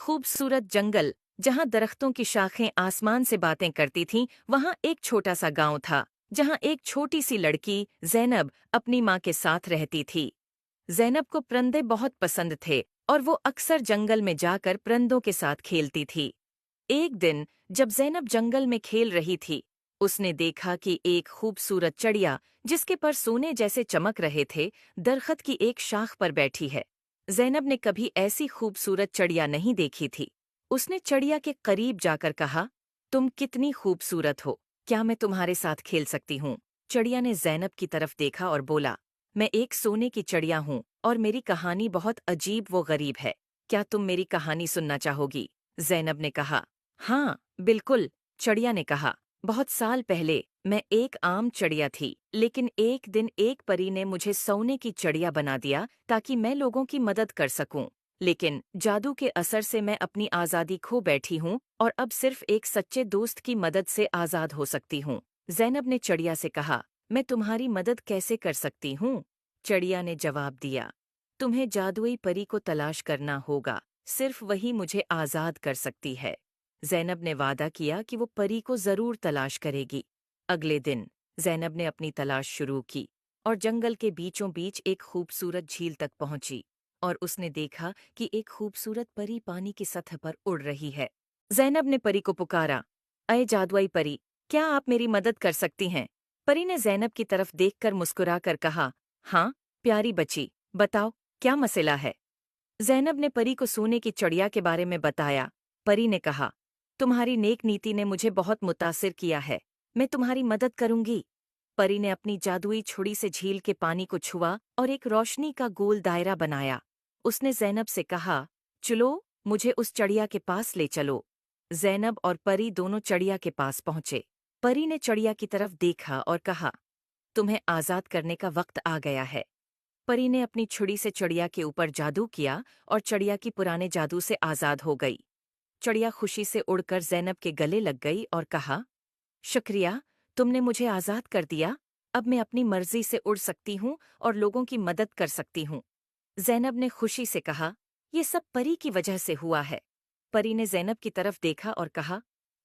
खूबसूरत जंगल, जहां दरख्तों की शाखें आसमान से बातें करती थीं, वहां एक छोटा सा गांव था, जहां एक छोटी सी लड़की ज़ैनब अपनी माँ के साथ रहती थी। ज़ैनब को परिंदे बहुत पसंद थे और वो अक्सर जंगल में जाकर परिंदों के साथ खेलती थी। एक दिन जब ज़ैनब जंगल में खेल रही थी, उसने देखा कि एक खूबसूरत चिड़िया, जिसके पर सोने जैसे चमक रहे थे, दरख्त की एक शाख पर बैठी है। ज़ैनब ने कभी ऐसी खूबसूरत चिड़िया नहीं देखी थी। उसने चिड़िया के करीब जाकर कहा, तुम कितनी खूबसूरत हो, क्या मैं तुम्हारे साथ खेल सकती हूँ? चिड़िया ने ज़ैनब की तरफ देखा और बोला, मैं एक सोने की चिड़िया हूँ और मेरी कहानी बहुत अजीब व गरीब है। क्या तुम मेरी कहानी सुनना चाहोगी? ज़ैनब ने कहा। हाँ, बिल्कुल, चिड़िया ने कहा। बहुत साल पहले मैं एक आम चिड़िया थी, लेकिन एक दिन एक परी ने मुझे सोने की चिड़िया बना दिया ताकि मैं लोगों की मदद कर सकूं। लेकिन जादू के असर से मैं अपनी आज़ादी खो बैठी हूँ और अब सिर्फ एक सच्चे दोस्त की मदद से आज़ाद हो सकती हूँ। ज़ैनब ने चिड़िया से कहा, मैं तुम्हारी मदद कैसे कर सकती हूँ? चिड़िया ने जवाब दिया, तुम्हें जादुई परी को तलाश करना होगा, सिर्फ वही मुझे आज़ाद कर सकती है। ज़ैनब ने वादा किया कि वो परी को ज़रूर तलाश करेगी। अगले दिन ज़ैनब ने अपनी तलाश शुरू की और जंगल के बीचों बीच एक खूबसूरत झील तक पहुंची और उसने देखा कि एक खूबसूरत परी पानी की सतह पर उड़ रही है। ज़ैनब ने परी को पुकारा, अये जादुई परी, क्या आप मेरी मदद कर सकती हैं? परी ने ज़ैनब की तरफ देखकर मुस्कुराकर कहा, हाँ, प्यारी बच्ची, बताओ, क्या मसला है? ज़ैनब ने परी को सोने की चिड़िया के बारे में बताया। परी ने कहा, तुम्हारी नेक नीति ने मुझे बहुत मुतासिर किया है, मैं तुम्हारी मदद करूंगी। परी ने अपनी जादुई छुरी से झील के पानी को छुआ और एक रोशनी का गोल दायरा बनाया। उसने ज़ैनब से कहा, चलो, मुझे उस चिड़िया के पास ले चलो। ज़ैनब और परी दोनों चिड़िया के पास पहुंचे। परी ने चिड़िया की तरफ देखा और कहा, तुम्हें आज़ाद करने का वक्त आ गया है। परी ने अपनी छुरी से चिड़िया के ऊपर जादू किया और चिड़िया की पुराने जादू से आज़ाद हो गई। चिड़िया खुशी से उड़कर ज़ैनब के गले लग गई और कहा, शुक्रिया, तुमने मुझे आज़ाद कर दिया। अब मैं अपनी मर्जी से उड़ सकती हूँ और लोगों की मदद कर सकती हूँ। ज़ैनब ने खुशी से कहा, ये सब परी की वजह से हुआ है। परी ने ज़ैनब की तरफ देखा और कहा,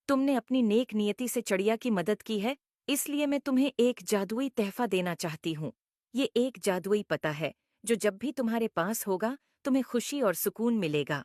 तुमने अपनी नेक नियति से चिड़िया की मदद की है, इसलिए मैं तुम्हें एक जादुई तहफ़ा देना चाहती हूँ। ये एक जादुई पता है, जो जब भी तुम्हारे पास होगा, तुम्हें खुशी और सुकून मिलेगा।